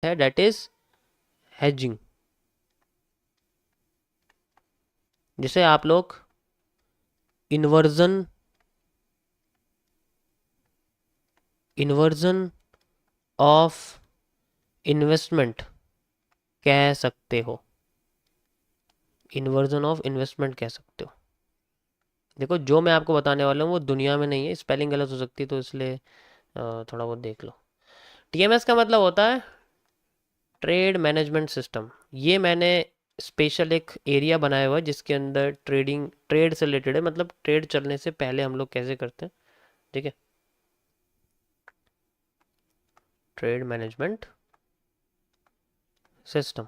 है, that is hedging, जिसे आप लोग इन्वर्जन इन्वर्जन ऑफ इन्वेस्टमेंट कह सकते हो, इन्वर्जन ऑफ इन्वेस्टमेंट कह सकते हो। देखो जो मैं आपको बताने वाला हूँ वो दुनिया में नहीं है, स्पेलिंग गलत हो सकती है, तो इसलिए थोड़ा बहुत देख लो। टीएमएस का मतलब होता है ट्रेड मैनेजमेंट सिस्टम। ये मैंने स्पेशल एक एरिया बनाया हुआ है जिसके अंदर ट्रेड से रिलेटेड है, मतलब ट्रेड चलने से पहले हम लोग कैसे करते हैं, ठीक है। ट्रेड मैनेजमेंट सिस्टम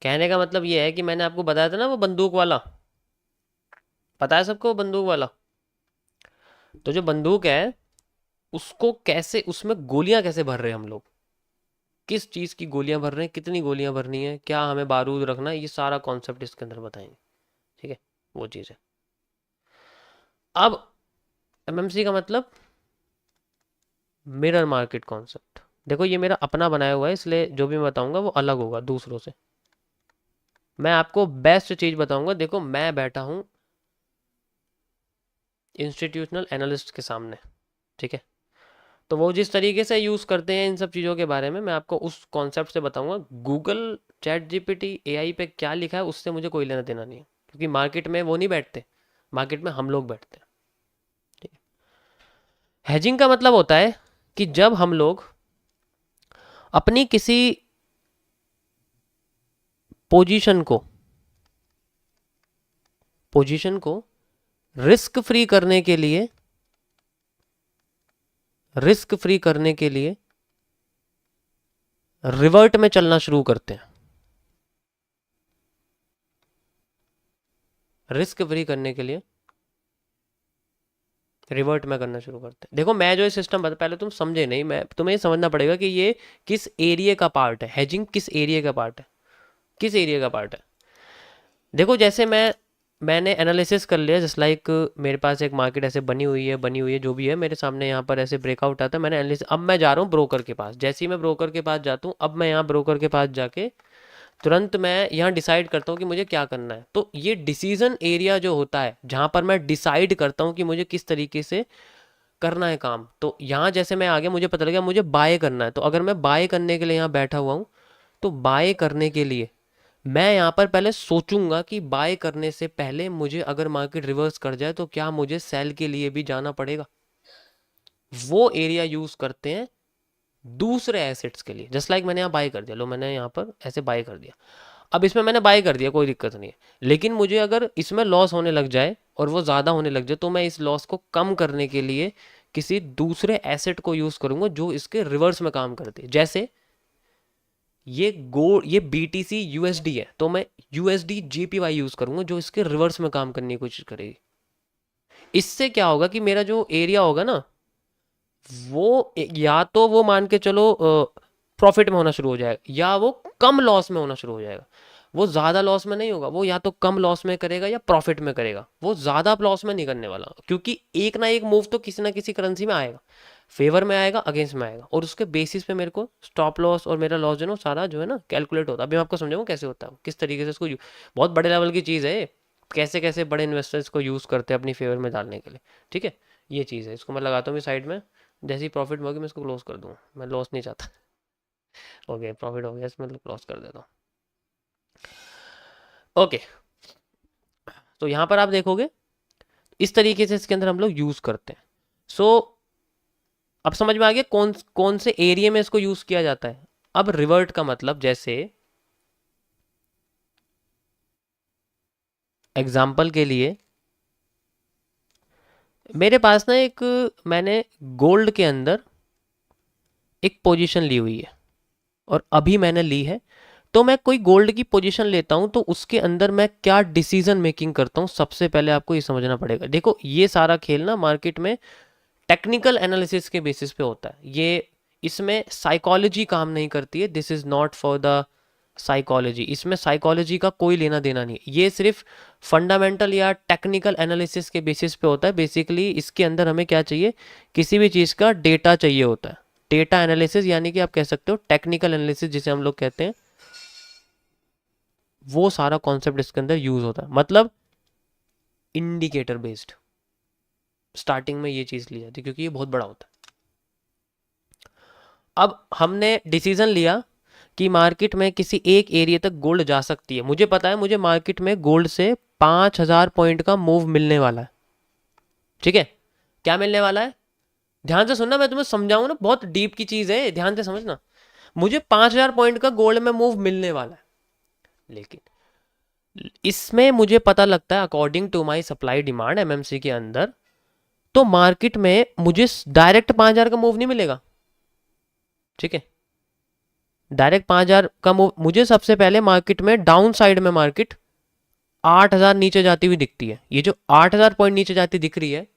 कहने का मतलब ये है कि मैंने आपको बताया था ना वो बंदूक वाला, पता है सबको वो बंदूक वाला। तो जो बंदूक है उसको कैसे, उसमें गोलियां कैसे भर रहे हैं हम लोग, किस चीज़ की गोलियां भर रहे हैं, कितनी गोलियां भरनी है, क्या हमें बारूद रखना है, ये सारा कॉन्सेप्ट इसके अंदर बताएंगे, ठीक है। वो चीज़ है। अब एमएमसी का मतलब मिरर मार्केट कॉन्सेप्ट। देखो ये मेरा अपना बनाया हुआ है, इसलिए जो भी मैं बताऊंगा वो अलग होगा दूसरों से। मैं आपको बेस्ट चीज़ बताऊंगा। देखो मैं बैठा हूँ इंस्टीट्यूशनल एनालिस्ट के सामने, ठीक है। तो वो जिस तरीके से यूज़ करते हैं इन सब चीज़ों के बारे में मैं आपको उस कॉन्सेप्ट से बताऊंगा। गूगल, चैट जीपीटी, एआई पे क्या लिखा है उससे मुझे कोई लेना देना नहीं है, क्योंकि मार्केट में वो नहीं बैठते, मार्केट में हम लोग बैठते हैं, ठीक है। हेजिंग का मतलब होता है कि जब हम लोग अपनी किसी पोजीशन को पोजीशन को रिस्क फ्री करने के लिए, रिस्क फ्री करने के लिए रिवर्ट में चलना शुरू करते हैं, रिस्क फ्री करने के लिए रिवर्ट में करना शुरू करते हैं। देखो मैं जो ये सिस्टम बता, पहले तुम समझे नहीं, मैं तुम्हें समझना पड़ेगा कि ये किस एरिया का पार्ट है, हेजिंग किस एरिया का पार्ट है, किस एरिया का पार्ट है। देखो जैसे मैंने एनालिसिस कर लिया, जस्ट लाइक मेरे पास एक मार्केट ऐसे बनी हुई है जो भी है मेरे सामने, यहाँ पर ऐसे ब्रेकआउट आता है, मैंने एनालिसिस, अब मैं जा रहा हूँ ब्रोकर के पास। जैसे ही मैं ब्रोकर के पास जाता हूँ, अब मैं यहाँ ब्रोकर के पास जाके तुरंत मैं यहाँ डिसाइड करता हूँ कि मुझे क्या करना है। तो ये डिसीजन एरिया जो होता है जहाँ पर मैं डिसाइड करता हूँ कि मुझे किस तरीके से करना है काम, तो यहाँ जैसे मैं आगे मुझे पता लगा मुझे बाय करना है, तो अगर मैं बाय करने के लिए यहाँ बैठा हुआ हूँ, तो बाय करने के लिए मैं यहाँ पर पहले सोचूंगा कि बाय करने से पहले मुझे अगर मार्केट रिवर्स कर जाए तो क्या मुझे सेल के लिए भी जाना पड़ेगा। वो एरिया यूज करते हैं दूसरे एसेट्स के लिए। जस्ट लाइक मैंने यहाँ बाय कर दिया, लो मैंने यहाँ पर ऐसे बाय कर दिया, अब इसमें मैंने बाय कर दिया, कोई दिक्कत नहीं है, लेकिन मुझे अगर इसमें लॉस होने लग जाए और वो ज़्यादा होने लग जाए, तो मैं इस लॉस को कम करने के लिए किसी दूसरे एसेट को यूज़ करूंगा जो इसके रिवर्स में काम करती है। जैसे ये बीटीसी यूएसडी है, तो मैं यूएसडी जीपीवाई यूज़ करूंगा जो इसके रिवर्स में काम करने की कोशिश करेगी। इससे क्या होगा कि मेरा जो एरिया होगा ना, वो या तो वो मान के चलो प्रॉफिट में होना शुरू हो जाएगा, या वो कम लॉस में होना शुरू हो जाएगा। वो ज़्यादा लॉस में नहीं होगा, वो या तो कम लॉस में करेगा या प्रॉफिट में करेगा, वो ज़्यादा लॉस में नहीं करने वाला, क्योंकि एक ना एक मूव तो किसी ना किसी करेंसी में आएगा, फेवर में आएगा, अगेंस्ट में आएगा, और उसके बेसिस पे मेरे को स्टॉप लॉस और मेरा लॉस जो है ना सारा जो है ना कैलकुलेट होता है। अभी मैं आपको समझाऊँ कैसे होता है, किस तरीके से इसको बहुत बड़े लेवल की चीज़ है ये, कैसे कैसे बड़े इन्वेस्टर्स को यूज़ करते हैं अपनी फेवर में डालने के लिए, ठीक है। ये चीज़ है, इसको मैं लगाता हूँ साइड में, जैसे ही प्रॉफिट होगी मैं इसको क्लोज कर दूँ, मैं लॉस नहीं चाहता। ओके प्रॉफिट हो गया, इसमें क्लोज कर देता हूँ। ओके तो यहाँ पर आप देखोगे इस तरीके से इसके अंदर हम लोग यूज़ करते हैं। सो अब समझ में आ गया कौन कौन से एरिया में इसको यूज़ किया जाता है। अब रिवर्ट का मतलब, जैसे एग्जाम्पल के लिए मेरे पास ना एक, मैंने गोल्ड के अंदर एक पोजीशन ली हुई है और अभी मैंने ली है, तो मैं कोई गोल्ड की पोजीशन लेता हूं तो उसके अंदर मैं क्या डिसीजन मेकिंग करता हूं, सबसे पहले आपको ये समझना पड़ेगा। देखो ये सारा खेल ना मार्केट में टेक्निकल एनालिसिस के बेसिस पे होता है, ये इसमें साइकोलॉजी काम नहीं करती है। This is not for the psychology, इसमें साइकोलॉजी का कोई लेना देना नहीं है, ये सिर्फ फंडामेंटल या टेक्निकल एनालिसिस के बेसिस पे होता है। बेसिकली इसके अंदर हमें क्या चाहिए, किसी भी चीज़ का डेटा चाहिए होता है, डेटा एनालिसिस, यानी कि आप कह सकते हो टेक्निकल एनालिसिस जिसे हम लोग कहते हैं, वो सारा कॉन्सेप्ट इसके अंदर यूज होता है। मतलब इंडिकेटर बेस्ड स्टार्टिंग में ये चीज़ ली जाती है, क्योंकि ये बहुत बड़ा होता है। अब हमने डिसीजन लिया कि मार्केट में किसी एक एरिया तक गोल्ड जा सकती है। मुझे पता है मुझे मार्केट में गोल्ड से 5000 पॉइंट का मूव मिलने वाला है। ठीक है, क्या मिलने वाला है, ध्यान से सुनना, मैं तुम्हें समझाऊं ना, बहुत डीप की चीज है, ध्यान से समझना। मुझे 5000 पॉइंट का गोल्ड में मूव मिलने वाला है, लेकिन इसमें मुझे पता लगता है according to my supply demand MMC के अंदर, तो मार्केट में मुझे डायरेक्ट 5000 का मूव नहीं मिलेगा। ठीक है, डायरेक्ट 5000 का मूव मुझे सबसे पहले मार्केट में डाउन साइड में मार्केट 8000 नीचे जाती हुई दिखती है। ये जो 8000 पॉइंट नीचे जाती दिख रही है,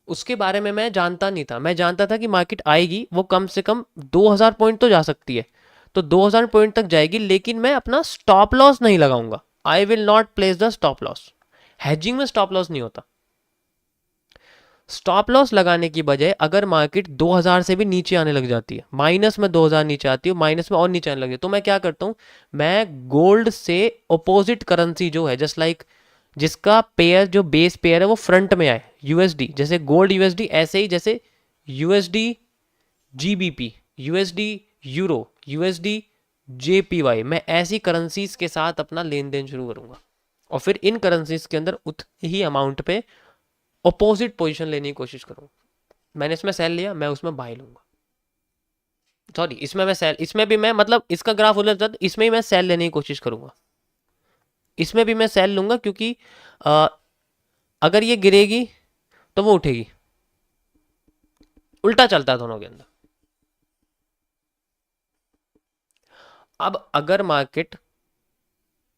उसके बारे में मैं जानता नहीं था। मैं जानता था कि मार्केट आएगी, वो कम से कम 2000 पॉइंट तो जा सकती है, तो 2000 पॉइंट तक जाएगी, लेकिन मैं अपना स्टॉप लॉस नहीं लगाऊंगा। I will not place the stop loss. Hedging में स्टॉप लॉस नहीं होता। स्टॉप लॉस लगाने की बजाय अगर मार्केट 2000 से भी नीचे आने लग जाती है, माइनस में 2000 नीचे आती है, माइनस में और नीचे आने लग जाती है, तो मैं क्या करता हूं, मैं गोल्ड से अपोजिट करेंसी जो है, जस्ट लाइक जिसका पेयर जो बेस पेयर है वो फ्रंट में आए, यूएसडी, जैसे गोल्ड यूएसडी, ऐसे ही जैसे USD GBP, USD euro, USD JPY, मैं ऐसी करेंसीज के साथ अपना लेन देन शुरू करूंगा, और फिर इन करेंसीज के अंदर उतनी ही अमाउंट पे अपोजिट पोजीशन लेने की कोशिश करूंगा। मैंने इसमें सेल लिया, मैं उसमें बाय लूंगा, सॉरी इसमें मैं सेल, इसमें भी मैं, मतलब इसका ग्राफ उलट जाता, इसमें ही मैं सेल लेने की कोशिश करूंगा, इसमें भी मैं सेल लूंगा, क्योंकि अगर ये गिरेगी तो वो उठेगी। उल्टा चलता है दोनों के अंदर। अब अगर मार्केट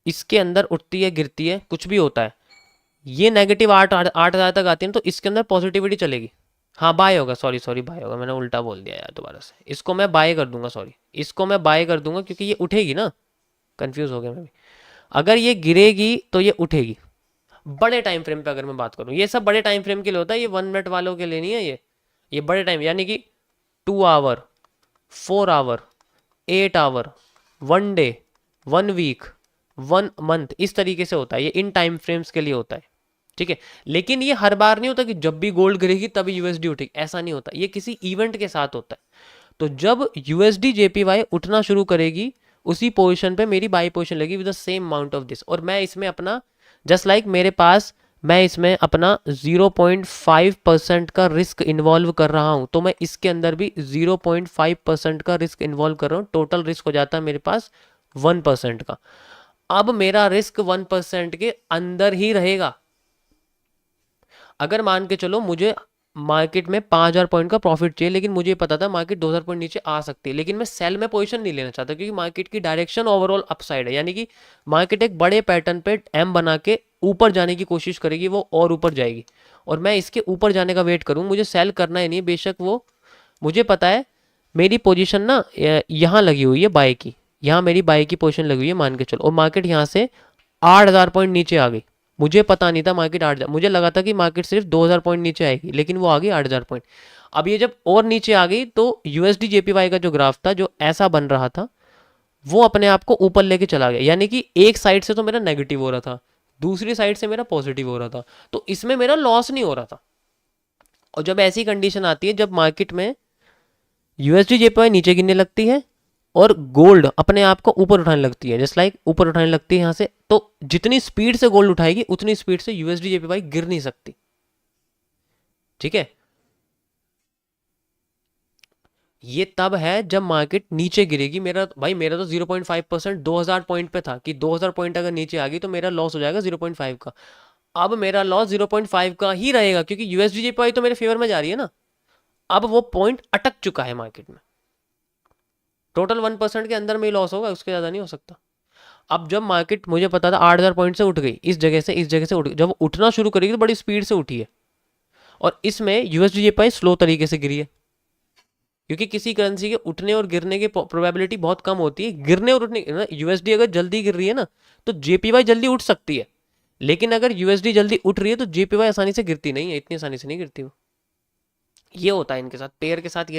इसके अंदर उठती है, गिरती है, कुछ भी होता है, ये नेगेटिव 8,000 तक आती है, तो इसके अंदर पॉजिटिविटी चलेगी। हाँ बाय होगा, सॉरी बाय होगा, मैंने उल्टा बोल दिया यार दोबारा से, इसको मैं बाय कर दूंगा, सॉरी इसको मैं बाय कर दूंगा, क्योंकि ये उठेगी ना, कंफ्यूज हो गया मैं भी। अगर ये गिरेगी तो ये उठेगी। बड़े टाइम फ्रेम पे अगर मैं बात करूं, ये सब बड़े टाइम फ्रेम के लिए होता है, ये 1 मिनट वालों के लिए नहीं है। ये बड़े टाइम, यानी कि 2 hour, 4 hour, 8 hour, 1 day, 1 week, 1 month, इस तरीके से होता है, ये इन टाइम फ्रेम्स के लिए होता है। ठीक है, लेकिन ये हर बार नहीं होता कि जब भी गोल्ड गिरेगी तभी यूएसडी उठेगी, ऐसा नहीं होता, ये किसी इवेंट के साथ होता है। तो जब यूएसडी जेपीवाई उठना शुरू करेगी, उसी पोजीशन पे मेरी बाई पोजीशन लगी with the same amount of this, और मैं इसमें अपना, जस्ट लाइक मेरे पास, मैं इसमें अपना 0.5% का रिस्क इन्वॉल्व कर रहा हूं, तो मैं इसके अंदर भी 0.5% का रिस्क इन्वॉल्व कर रहा हूं। टोटल रिस्क हो जाता है मेरे पास 1% का। अब मेरा रिस्क 1% के अंदर ही रहेगा। अगर मान के चलो मुझे मार्केट में 5000 पॉइंट का प्रॉफिट चाहिए, लेकिन मुझे पता था मार्केट 2000 पॉइंट नीचे आ सकती है, लेकिन मैं सेल में पोजीशन नहीं लेना चाहता, क्योंकि मार्केट की डायरेक्शन ओवरऑल अपसाइड है, यानी कि मार्केट एक बड़े पैटर्न पे एम बना के ऊपर जाने की कोशिश करेगी, वो और ऊपर जाएगी, और मैं इसके ऊपर जाने का वेट करूँ, मुझे सेल करना ही नहीं। बेशक वो, मुझे पता है मेरी पोजीशन ना यहाँ लगी हुई है बाय की, यहाँ मेरी बाय की पोजीशन लगी हुई है मान के चलो, और मार्केट यहाँ से 8000 पॉइंट नीचे आ गई। मुझे पता नहीं था मार्केट 8000, मुझे लगा था कि मार्केट सिर्फ 2000 पॉइंट नीचे आएगी, लेकिन वो आ गई 8000 पॉइंट। अब ये जब और नीचे आ गई, तो यूएसडी जेपीवाई का जो ग्राफ था, जो ऐसा बन रहा था, वो अपने आप को ऊपर लेके चला गया, यानी कि एक साइड से तो मेरा नेगेटिव हो रहा था, दूसरी साइड से मेरा पॉजिटिव हो रहा था, तो इसमें मेरा लॉस नहीं हो रहा था। और जब ऐसी कंडीशन आती है, जब मार्केट में यूएसडी जेपीवाई नीचे गिरने लगती है और गोल्ड अपने आप को ऊपर उठाने लगती है, जस्ट लाइक ऊपर उठाने लगती है यहाँ से, तो जितनी स्पीड से गोल्ड उठाएगी उतनी स्पीड से यूएसडी जेपीवाई गिर नहीं सकती। ठीक है, ये तब है जब मार्केट नीचे गिरेगी। मेरा भाई, मेरा तो 0.5% 2000 पॉइंट पे था, कि 2000 पॉइंट अगर नीचे आ गई तो मेरा लॉस हो जाएगा 0.5 का। अब मेरा लॉस 0.5 का ही रहेगा, क्योंकि यूएसडी जेपीवाई तो मेरे फेवर में जा रही है ना। अब वो पॉइंट अटक चुका है मार्केट में, टोटल 1% के अंदर में ही लॉस होगा, उसके ज़्यादा नहीं हो सकता। अब जब मार्केट, मुझे पता था 8000 पॉइंट से उठ गई, इस जगह से उठ गई, जब उठना शुरू करेगी तो बड़ी स्पीड से उठी है, और इसमें यूएसडी जेपीवाई स्लो तरीके से गिरी है, क्योंकि किसी करेंसी के उठने और गिरने की प्रोबेबिलिटी बहुत कम होती है। गिरने और उठने, यूएसडी अगर जल्दी गिर रही है ना तो जेपीवाई जल्दी उठ सकती है, लेकिन अगर यूएसडी जल्दी उठ रही है तो जेपीवाई आसानी से गिरती नहीं है, इतनी आसानी से नहीं गिरती वो। ये होता है इनके साथ, पेयर के साथ ये